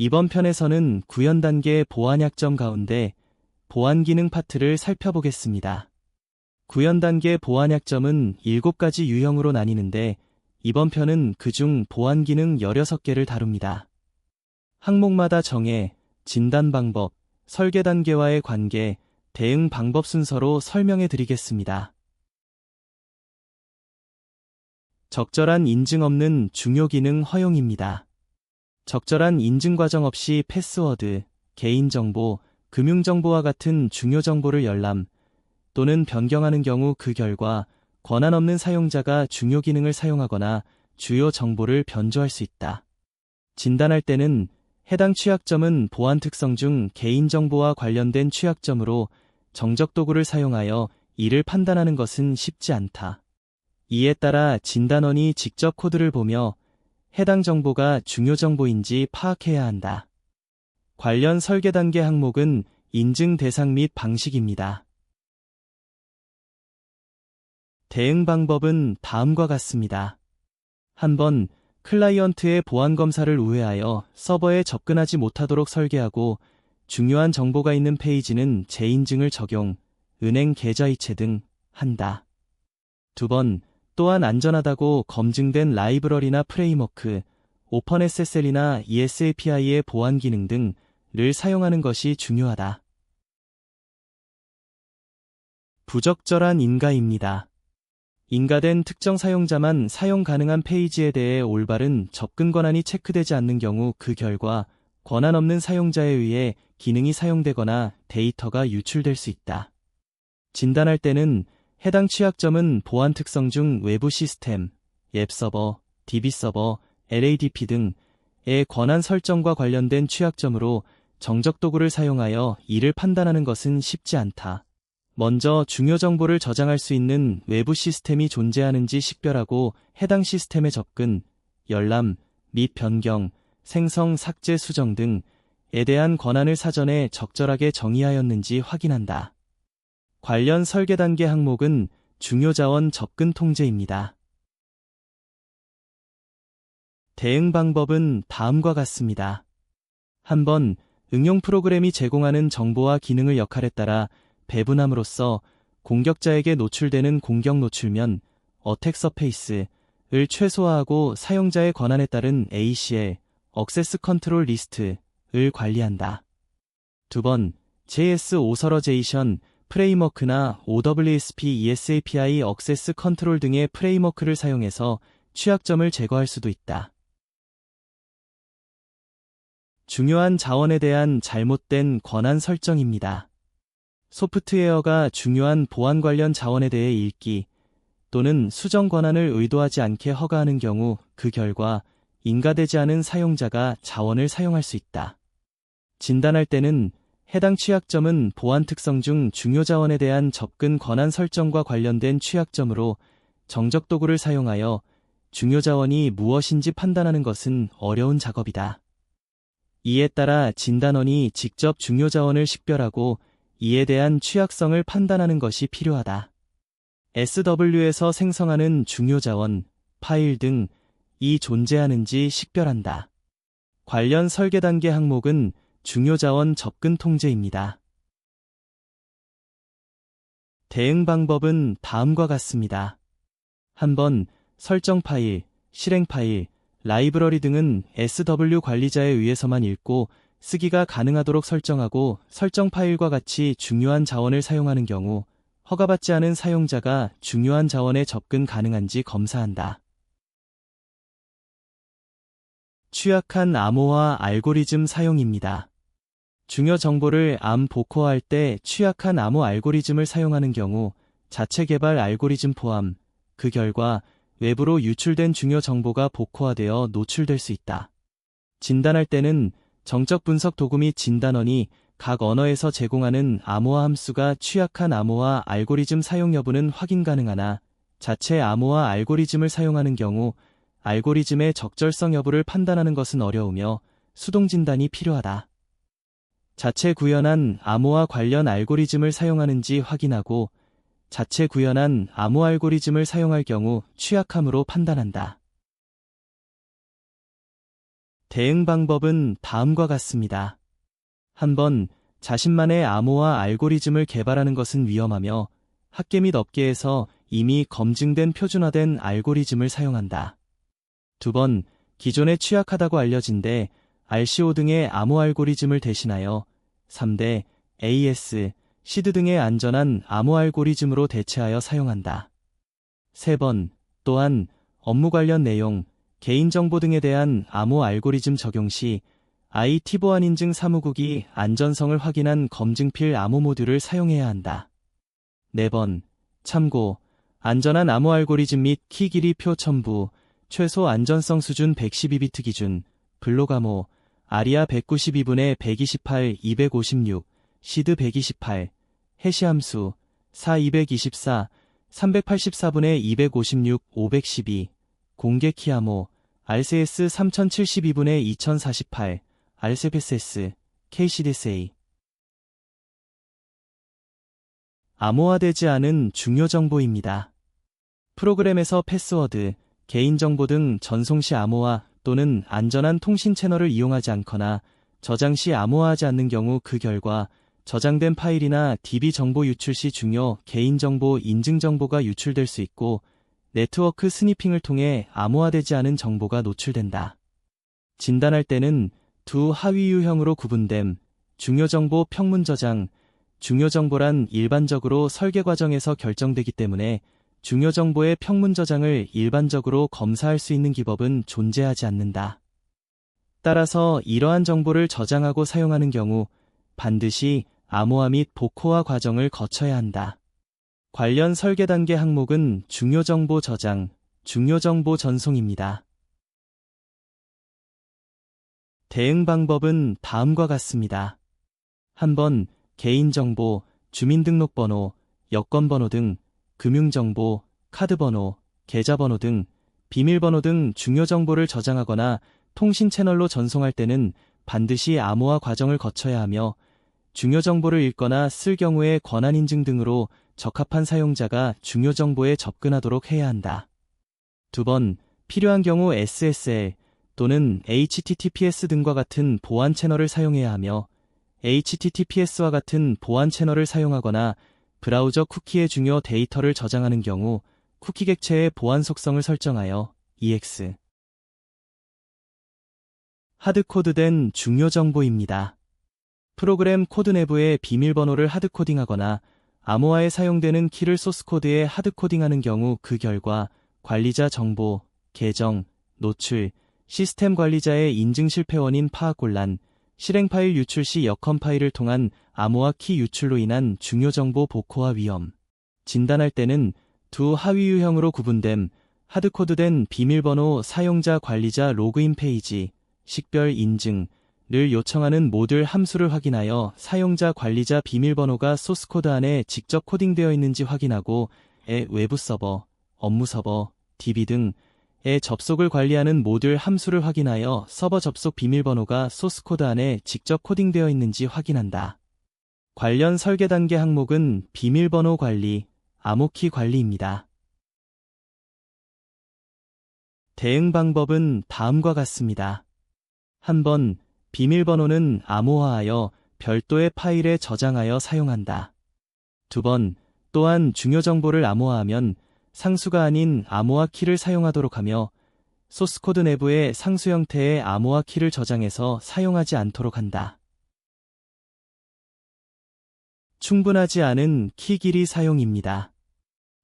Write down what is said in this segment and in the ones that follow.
이번 편에서는 구현 단계 보안 약점 가운데 보안 기능 파트를 살펴보겠습니다. 구현 단계 보안 약점은 7가지 유형으로 나뉘는데 이번 편은 그중 보안 기능 16개를 다룹니다. 항목마다 정의, 진단 방법, 설계 단계와의 관계, 대응 방법 순서로 설명해 드리겠습니다. 적절한 인증 없는 중요 기능 허용입니다. 적절한 인증 과정 없이 패스워드, 개인정보, 금융정보와 같은 중요 정보를 열람 또는 변경하는 경우 그 결과 권한 없는 사용자가 중요 기능을 사용하거나 주요 정보를 변조할 수 있다. 진단할 때는 해당 취약점은 보안 특성 중 개인정보와 관련된 취약점으로 정적 도구를 사용하여 이를 판단하는 것은 쉽지 않다. 이에 따라 진단원이 직접 코드를 보며 해당 정보가 중요 정보인지 파악해야 한다. 관련 설계 단계 항목은 인증 대상 및 방식입니다. 대응 방법은 다음과 같습니다. 한번 클라이언트의 보안 검사를 우회하여 서버에 접근하지 못하도록 설계하고 중요한 정보가 있는 페이지는 재인증을 적용, 은행 계좌 이체 등 한다. 두 번, 또한 안전하다고 검증된 라이브러리나 프레임워크, 오픈SSL이나 ESAPI의 보안 기능 등을 사용하는 것이 중요하다. 부적절한 인가입니다. 인가된 특정 사용자만 사용 가능한 페이지에 대해 올바른 접근 권한이 체크되지 않는 경우 그 결과 권한 없는 사용자에 의해 기능이 사용되거나 데이터가 유출될 수 있다. 진단할 때는 해당 취약점은 보안 특성 중 외부 시스템, 앱서버, DB서버, LADP 등의 권한 설정과 관련된 취약점으로 정적 도구를 사용하여 이를 판단하는 것은 쉽지 않다. 먼저 중요 정보를 저장할 수 있는 외부 시스템이 존재하는지 식별하고 해당 시스템의 접근, 열람 및 변경, 생성, 삭제, 수정 등에 대한 권한을 사전에 적절하게 정의하였는지 확인한다. 관련 설계 단계 항목은 중요 자원 접근 통제입니다. 대응 방법은 다음과 같습니다. 한번 응용 프로그램이 제공하는 정보와 기능의 역할에 따라 배분함으로써 공격자에게 노출되는 공격 노출면, 어택 서페이스를 최소화하고 사용자의 권한에 따른 ACL, 액세스 컨트롤 리스트를 관리한다. 두 번, JS 오서러제이션 프레임워크나 OWSP ESAPI 액세스 컨트롤 등의 프레임워크를 사용해서 취약점을 제거할 수도 있다. 중요한 자원에 대한 잘못된 권한 설정입니다. 소프트웨어가 중요한 보안 관련 자원에 대해 읽기 또는 수정 권한을 의도하지 않게 허가하는 경우 그 결과 인가되지 않은 사용자가 자원을 사용할 수 있다. 진단할 때는 해당 취약점은 보안 특성 중 중요 자원에 대한 접근 권한 설정과 관련된 취약점으로 정적 도구를 사용하여 중요 자원이 무엇인지 판단하는 것은 어려운 작업이다. 이에 따라 진단원이 직접 중요 자원을 식별하고 이에 대한 취약성을 판단하는 것이 필요하다. SW에서 생성하는 중요 자원, 파일 등이 존재하는지 식별한다. 관련 설계 단계 항목은 중요 자원 접근 통제입니다. 대응 방법은 다음과 같습니다. 한번 설정 파일, 실행 파일, 라이브러리 등은 SW 관리자에 의해서만 읽고 쓰기가 가능하도록 설정하고 설정 파일과 같이 중요한 자원을 사용하는 경우 허가받지 않은 사용자가 중요한 자원에 접근 가능한지 검사한다. 취약한 암호화 알고리즘 사용입니다. 중요 정보를 암 복호화할 때 취약한 암호 알고리즘을 사용하는 경우 자체 개발 알고리즘 포함, 그 결과 외부로 유출된 중요 정보가 복호화되어 노출될 수 있다. 진단할 때는 정적 분석 도구 및 진단원이 각 언어에서 제공하는 암호화 함수가 취약한 암호화 알고리즘 사용 여부는 확인 가능하나 자체 암호화 알고리즘을 사용하는 경우 알고리즘의 적절성 여부를 판단하는 것은 어려우며 수동 진단이 필요하다. 자체 구현한 암호화 관련 알고리즘을 사용하는지 확인하고 자체 구현한 암호 알고리즘을 사용할 경우 취약함으로 판단한다. 대응 방법은 다음과 같습니다. 한번 자신만의 암호화 알고리즘을 개발하는 것은 위험하며 학계 및 업계에서 이미 검증된 표준화된 알고리즘을 사용한다. 두 번, 기존에 취약하다고 알려진데 RCO 등의 암호 알고리즘을 대신하여 3대 AS, 시드 등의 안전한 암호 알고리즘으로 대체하여 사용한다. 세 번, 또한 업무 관련 내용, 개인정보 등에 대한 암호 알고리즘 적용 시 IT 보안 인증 사무국이 안전성을 확인한 검증필 암호 모듈을 사용해야 한다. 네 번, 참고, 안전한 암호 알고리즘 및 키 길이 표 첨부, 최소 안전성 수준 112비트 기준, 블록 암호, 아리아 192분의 128, 256, 시드 128, 해시 함수, 4224, 384분의 256, 512, 공개 키 암호, RCS 3072분의 2048, RCPSS, KCDSA. 암호화되지 않은 중요 정보입니다. 프로그램에서 패스워드, 개인정보 등 전송 시 암호화 또는 안전한 통신 채널을 이용하지 않거나 저장 시 암호화하지 않는 경우 그 결과 저장된 파일이나 DB 정보 유출 시 중요 개인정보 인증 정보가 유출될 수 있고 네트워크 스니핑을 통해 암호화되지 않은 정보가 노출된다. 진단할 때는 두 하위 유형으로 구분됨, 중요정보 평문 저장, 중요정보란 일반적으로 설계 과정에서 결정되기 때문에 중요정보의 평문 저장을 일반적으로 검사할 수 있는 기법은 존재하지 않는다. 따라서 이러한 정보를 저장하고 사용하는 경우 반드시 암호화 및 복호화 과정을 거쳐야 한다. 관련 설계 단계 항목은 중요정보 저장, 중요정보 전송입니다. 대응 방법은 다음과 같습니다. 한번 개인정보, 주민등록번호, 여권번호 등 금융정보, 카드번호, 계좌번호 등 비밀번호 등 중요정보를 저장하거나 통신 채널로 전송할 때는 반드시 암호화 과정을 거쳐야 하며 중요정보를 읽거나 쓸 경우에 권한인증 등으로 적합한 사용자가 중요정보에 접근하도록 해야 한다. 두 번, 필요한 경우 SSL 또는 HTTPS 등과 같은 보안 채널을 사용해야 하며 HTTPS와 같은 보안 채널을 사용하거나 브라우저 쿠키의 중요 데이터를 저장하는 경우 쿠키 객체의 보안 속성을 설정하여 EX 하드코드된 중요 정보입니다. 프로그램 코드 내부의 비밀번호를 하드코딩하거나 암호화에 사용되는 키를 소스코드에 하드코딩하는 경우 그 결과 관리자 정보, 계정, 노출, 시스템 관리자의 인증 실패 원인 파악 곤란, 실행 파일 유출 시 여건 파일을 통한 암호화 키 유출로 인한 중요 정보 복호화 위험. 진단할 때는 두 하위 유형으로 구분됨 하드코드된 비밀번호 사용자 관리자 로그인 페이지, 식별 인증, 를 요청하는 모듈 함수를 확인하여 사용자 관리자 비밀번호가 소스코드 안에 직접 코딩되어 있는지 확인하고 외부 서버, 업무 서버, DB 등의 접속을 관리하는 모듈 함수를 확인하여 서버 접속 비밀번호가 소스코드 안에 직접 코딩되어 있는지 확인한다. 관련 설계 단계 항목은 비밀번호 관리, 암호키 관리입니다. 대응 방법은 다음과 같습니다. 한번 비밀번호는 암호화하여 별도의 파일에 저장하여 사용한다. 두 번, 또한 중요 정보를 암호화하면 상수가 아닌 암호화 키를 사용하도록 하며 소스코드 내부에 상수 형태의 암호화 키를 저장해서 사용하지 않도록 한다. 충분하지 않은 키 길이 사용입니다.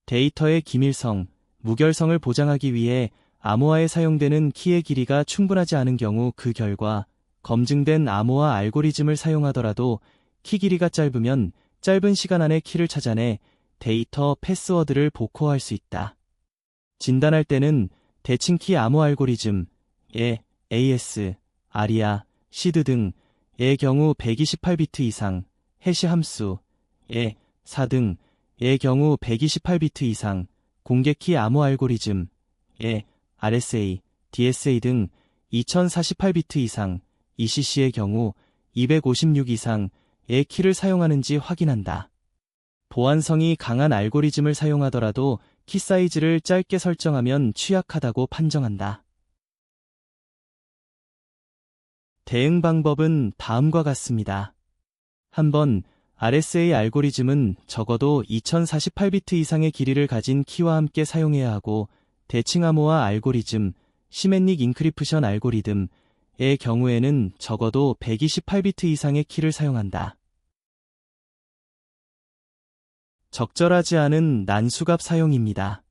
데이터의 기밀성, 무결성을 보장하기 위해 암호화에 사용되는 키의 길이가 충분하지 않은 경우 그 결과 검증된 암호화 알고리즘을 사용하더라도 키 길이가 짧으면 짧은 시간 안에 키를 찾아내 데이터 패스워드를 복호할 수 있다. 진단할 때는 대칭키 암호 알고리즘, AS, 아리아, 시드 등의 경우 128비트 이상, 해시 함수, 4 등의 경우 128비트 이상, 공개키 암호 알고리즘, RSA, DSA 등 2048비트 이상, ECC의 경우 256 이상의 키를 사용하는지 확인한다. 보안성이 강한 알고리즘을 사용하더라도 키 사이즈를 짧게 설정하면 취약하다고 판정한다. 대응 방법은 다음과 같습니다. 한번 RSA 알고리즘은 적어도 2048비트 이상의 길이를 가진 키와 함께 사용해야 하고, 대칭 암호화 알고리즘, 시메닉 인크리프션 알고리즘의 경우에는 적어도 128비트 이상의 키를 사용한다. 적절하지 않은 난수값 사용입니다.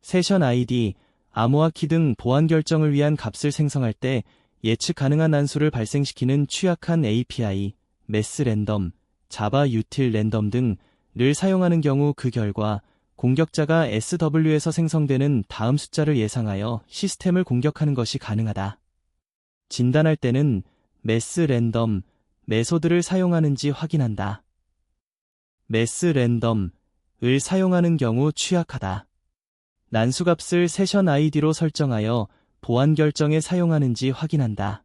세션 ID, 암호화 키 등 보안 결정을 위한 값을 생성할 때 예측 가능한 난수를 발생시키는 취약한 API, 매스 랜덤, 자바 유틸 랜덤 등을 사용하는 경우 그 결과 공격자가 SW에서 생성되는 다음 숫자를 예상하여 시스템을 공격하는 것이 가능하다. 진단할 때는 매스 랜덤, 메소드를 사용하는지 확인한다. 매스 랜덤을 사용하는 경우 취약하다. 난수값을 세션 아이디로 설정하여 보안 결정에 사용하는지 확인한다.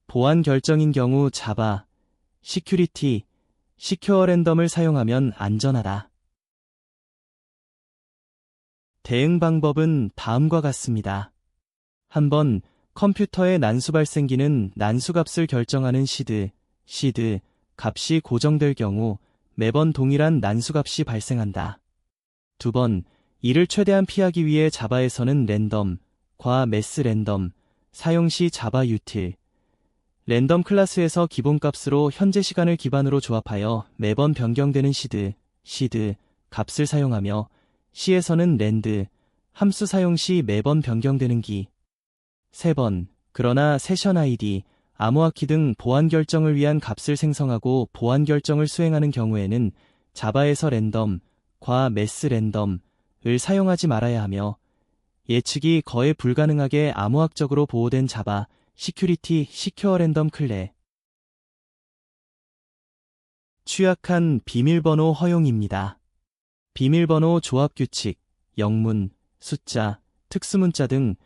보안 결정인 경우 자바, 시큐리티, 시큐어 랜덤을 사용하면 안전하다. 대응 방법은 다음과 같습니다. 한번 컴퓨터의 난수 발생기는 난수값을 결정하는 시드 값이 고정될 경우 매번 동일한 난수값이 발생한다. 두 번, 이를 최대한 피하기 위해 자바에서는 랜덤, 과 매스 랜덤, 사용 시 자바 유틸, 랜덤 클래스에서 기본값으로 현재 시간을 기반으로 조합하여 매번 변경되는 시드 값을 사용하며 C에서는 랜드, 함수 사용 시 매번 변경되는 기. 세 번, 그러나 세션 ID, 암호화 키 등 보안 결정을 위한 값을 생성하고 보안 결정을 수행하는 경우에는 자바에서 랜덤, 과 매스 랜덤을 사용하지 말아야 하며 예측이 거의 불가능하게 암호학적으로 보호된 자바, 시큐리티, 시큐어 랜덤 클래. 취약한 비밀번호 허용입니다. 비밀번호 조합 규칙, 영문, 숫자, 특수문자 등이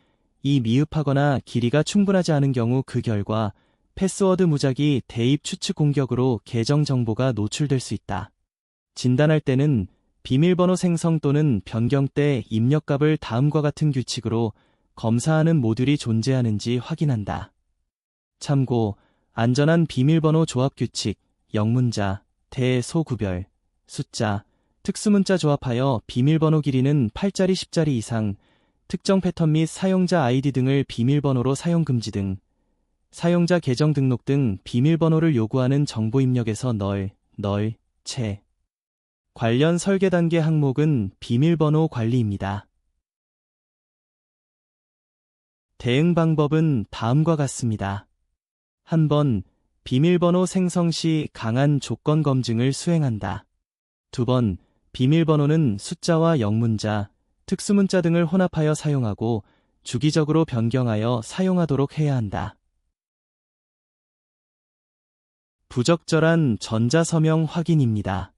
미흡하거나 길이가 충분하지 않은 경우 그 결과 패스워드 무작위 대입 추측 공격으로 계정 정보가 노출될 수 있다. 진단할 때는 비밀번호 생성 또는 변경 때 입력값을 다음과 같은 규칙으로 검사하는 모듈이 존재하는지 확인한다. 참고, 안전한 비밀번호 조합 규칙, 영문자, 대소구별, 숫자, 특수문자 조합하여 비밀번호 길이는 8자리 10자리 이상, 특정 패턴 및 사용자 아이디 등을 비밀번호로 사용 금지 등, 사용자 계정 등록 등 비밀번호를 요구하는 정보 입력에서 채. 관련 설계 단계 항목은 비밀번호 관리입니다. 대응 방법은 다음과 같습니다. 한번, 비밀번호 생성 시 강한 조건 검증을 수행한다. 두 번, 비밀번호는 숫자와 영문자, 특수문자 등을 혼합하여 사용하고 주기적으로 변경하여 사용하도록 해야 한다. 부적절한 전자서명 확인입니다.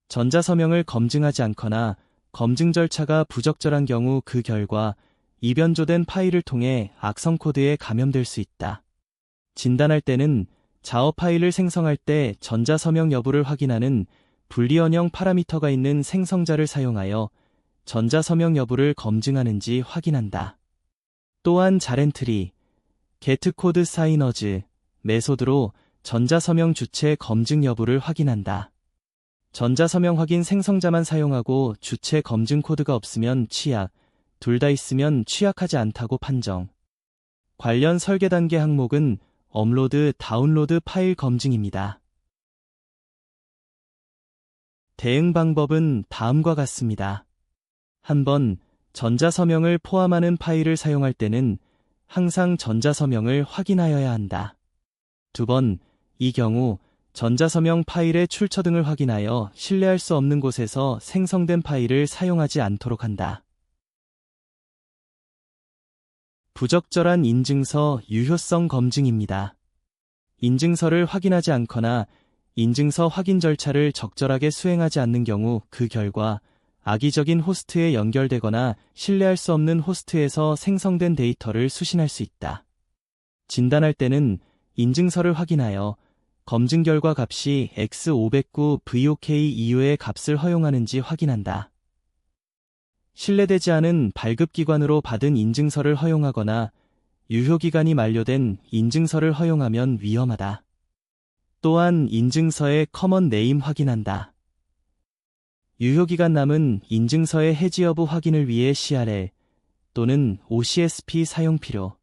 전자서명을 검증하지 않거나 검증 절차가 부적절한 경우 그 결과 이변조된 파일을 통해 악성 코드에 감염될 수 있다. 진단할 때는 자어 파일을 생성할 때 전자서명 여부를 확인하는 불리언형 파라미터가 있는 생성자를 사용하여 전자서명 여부를 검증하는지 확인한다. 또한 자렌트리, 게트코드 사이너즈, 메소드로 전자서명 주체 검증 여부를 확인한다. 전자서명 확인 생성자만 사용하고 주체 검증 코드가 없으면 취약, 둘 다 있으면 취약하지 않다고 판정. 관련 설계 단계 항목은 업로드, 다운로드 파일 검증입니다. 대응 방법은 다음과 같습니다. 한번, 전자서명을 포함하는 파일을 사용할 때는 항상 전자서명을 확인하여야 한다. 두 번, 이 경우 전자서명 파일의 출처 등을 확인하여 신뢰할 수 없는 곳에서 생성된 파일을 사용하지 않도록 한다. 부적절한 인증서 유효성 검증입니다. 인증서를 확인하지 않거나 인증서 확인 절차를 적절하게 수행하지 않는 경우 그 결과 악의적인 호스트에 연결되거나 신뢰할 수 없는 호스트에서 생성된 데이터를 수신할 수 있다. 진단할 때는 인증서를 확인하여 검증 결과 값이 X509 VOK 이후의 값을 허용하는지 확인한다. 신뢰되지 않은 발급기관으로 받은 인증서를 허용하거나 유효기간이 만료된 인증서를 허용하면 위험하다. 또한 인증서의 커먼 네임 확인한다. 유효기간 남은 인증서의 해지 여부 확인을 위해 CRL 또는 OCSP 사용 필요.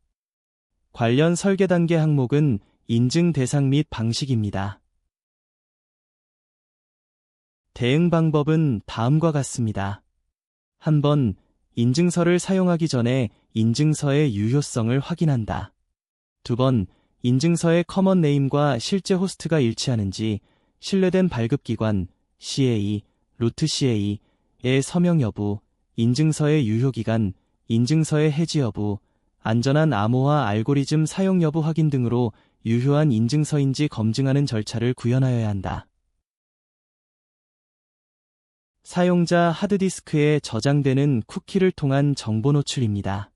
관련 설계 단계 항목은 인증 대상 및 방식입니다. 대응 방법은 다음과 같습니다. 한번 인증서를 사용하기 전에 인증서의 유효성을 확인한다. 두 번, 인증서의 커먼 네임과 실제 호스트가 일치하는지 신뢰된 발급기관 CA, 루트 CA의 서명 여부, 인증서의 유효기간, 인증서의 해지 여부, 안전한 암호화 알고리즘 사용 여부 확인 등으로 유효한 인증서인지 검증하는 절차를 구현하여야 한다. 사용자 하드디스크에 저장되는 쿠키를 통한 정보 노출입니다.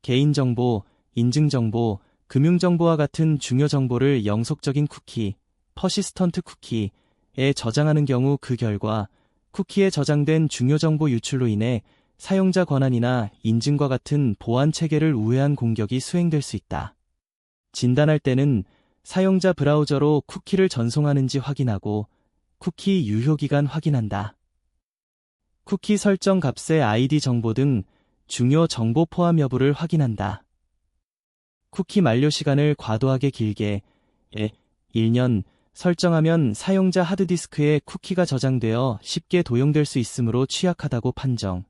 개인정보, 인증정보, 금융정보와 같은 중요 정보를 영속적인 쿠키, 퍼시스턴트 쿠키에 저장하는 경우 그 결과 쿠키에 저장된 중요 정보 유출로 인해 사용자 권한이나 인증과 같은 보안 체계를 우회한 공격이 수행될 수 있다. 진단할 때는 사용자 브라우저로 쿠키를 전송하는지 확인하고 쿠키 유효기간 확인한다. 쿠키 설정 값의 아이디 정보 등 중요 정보 포함 여부를 확인한다. 쿠키 만료 시간을 과도하게 길게 1년 설정하면 사용자 하드디스크에 쿠키가 저장되어 쉽게 도용될 수 있으므로 취약하다고 판정.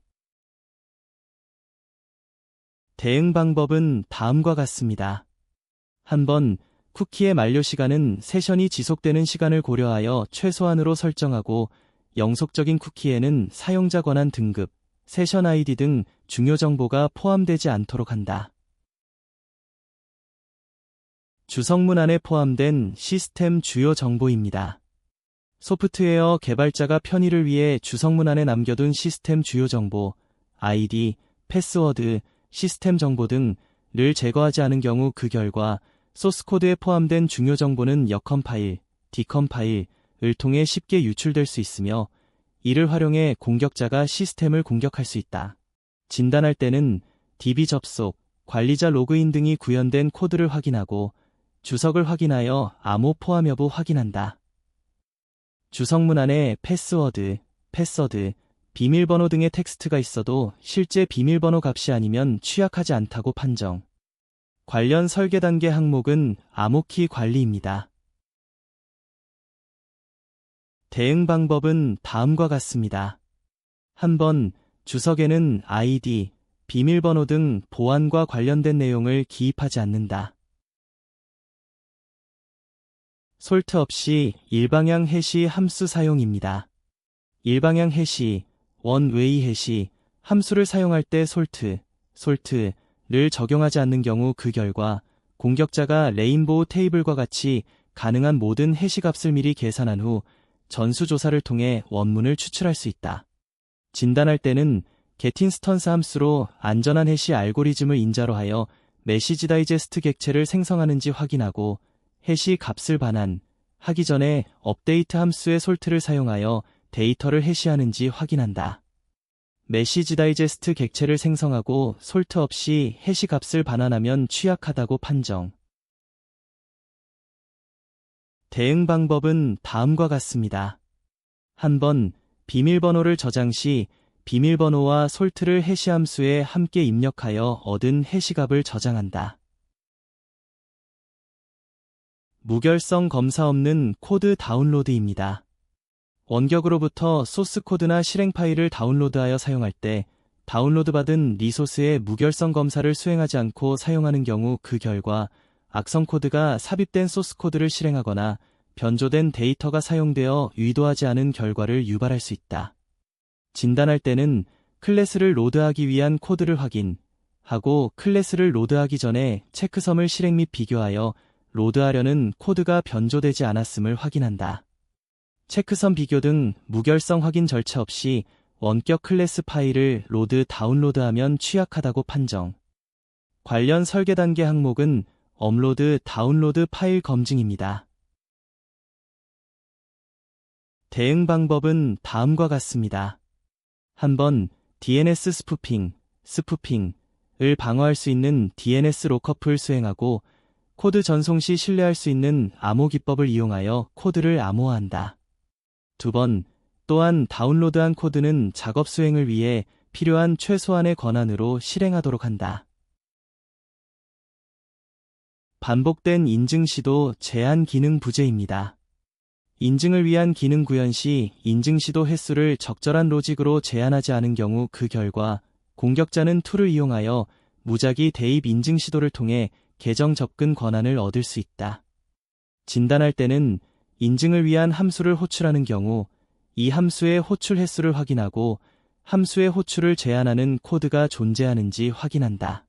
대응 방법은 다음과 같습니다. 한번 쿠키의 만료 시간은 세션이 지속되는 시간을 고려하여 최소한으로 설정하고 영속적인 쿠키에는 사용자 권한 등급, 세션 아이디 등 중요 정보가 포함되지 않도록 한다. 주성문 안에 포함된 시스템 주요 정보입니다. 소프트웨어 개발자가 편의를 위해 주성문 안에 남겨둔 시스템 주요 정보, 아이디, 패스워드, 시스템 정보 등을 제거하지 않은 경우 그 결과 소스코드에 포함된 중요 정보는 여컴파일, 디컴파일을 통해 쉽게 유출될 수 있으며 이를 활용해 공격자가 시스템을 공격할 수 있다. 진단할 때는 DB 접속, 관리자 로그인 등이 구현된 코드를 확인하고 주석을 확인하여 암호 포함 여부 확인한다. 주석문 안에 패스워드, 비밀번호 등의 텍스트가 있어도 실제 비밀번호 값이 아니면 취약하지 않다고 판정. 관련 설계 단계 항목은 암호키 관리입니다. 대응 방법은 다음과 같습니다. 한번 주석에는 아이디, 비밀번호 등 보안과 관련된 내용을 기입하지 않는다. 솔트 없이 일방향 해시 함수 사용입니다. 일방향 해시, 원웨이 해시, 함수를 사용할 때 솔트를 적용하지 않는 경우 그 결과 공격자가 레인보우 테이블과 같이 가능한 모든 해시 값을 미리 계산한 후 전수조사를 통해 원문을 추출할 수 있다. 진단할 때는 getInstance 함수로 안전한 해시 알고리즘을 인자로 하여 메시지 다이제스트 객체를 생성하는지 확인하고 해시 값을 반환하기 전에 업데이트 함수의 솔트를 사용하여 데이터를 해시하는지 확인한다. 메시지 다이제스트 객체를 생성하고 솔트 없이 해시 값을 반환하면 취약하다고 판정. 대응 방법은 다음과 같습니다. 한번 비밀번호를 저장 시 비밀번호와 솔트를 해시 함수에 함께 입력하여 얻은 해시값을 저장한다. 무결성 검사 없는 코드 다운로드입니다. 원격으로부터 소스 코드나 실행 파일을 다운로드하여 사용할 때 다운로드받은 리소스의 무결성 검사를 수행하지 않고 사용하는 경우 그 결과 악성 코드가 삽입된 소스 코드를 실행하거나 변조된 데이터가 사용되어 의도하지 않은 결과를 유발할 수 있다. 진단할 때는 클래스를 로드하기 위한 코드를 확인하고 클래스를 로드하기 전에 체크섬을 실행 및 비교하여 로드하려는 코드가 변조되지 않았음을 확인한다. 체크섬 비교 등 무결성 확인 절차 없이 원격 클래스 파일을 다운로드하면 취약하다고 판정. 관련 설계 단계 항목은 업로드, 다운로드 파일 검증입니다. 대응 방법은 다음과 같습니다. 한번 DNS 스푸핑을 방어할 수 있는 DNS 록커프를 수행하고 코드 전송 시 신뢰할 수 있는 암호 기법을 이용하여 코드를 암호화한다. 2번, 또한 다운로드한 코드는 작업 수행을 위해 필요한 최소한의 권한으로 실행하도록 한다. 반복된 인증 시도 제한 기능 부재입니다. 인증을 위한 기능 구현 시 인증 시도 횟수를 적절한 로직으로 제한하지 않은 경우 그 결과 공격자는 툴을 이용하여 무작위 대입 인증 시도를 통해 계정 접근 권한을 얻을 수 있다. 진단할 때는 인증을 위한 함수를 호출하는 경우 이 함수의 호출 횟수를 확인하고 함수의 호출을 제한하는 코드가 존재하는지 확인한다.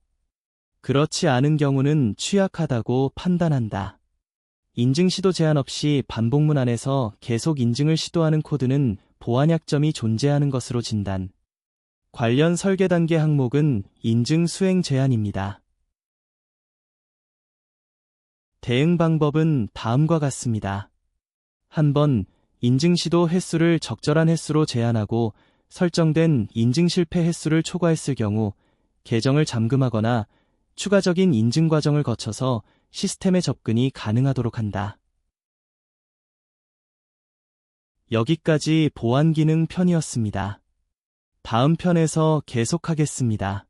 그렇지 않은 경우는 취약하다고 판단한다. 인증 시도 제한 없이 반복문 안에서 계속 인증을 시도하는 코드는 보안 약점이 존재하는 것으로 진단. 관련 설계 단계 항목은 인증 수행 제한입니다. 대응 방법은 다음과 같습니다. 한번 인증 시도 횟수를 적절한 횟수로 제한하고 설정된 인증 실패 횟수를 초과했을 경우 계정을 잠금하거나 추가적인 인증 과정을 거쳐서 시스템에 접근이 가능하도록 한다. 여기까지 보안 기능 편이었습니다. 다음 편에서 계속하겠습니다.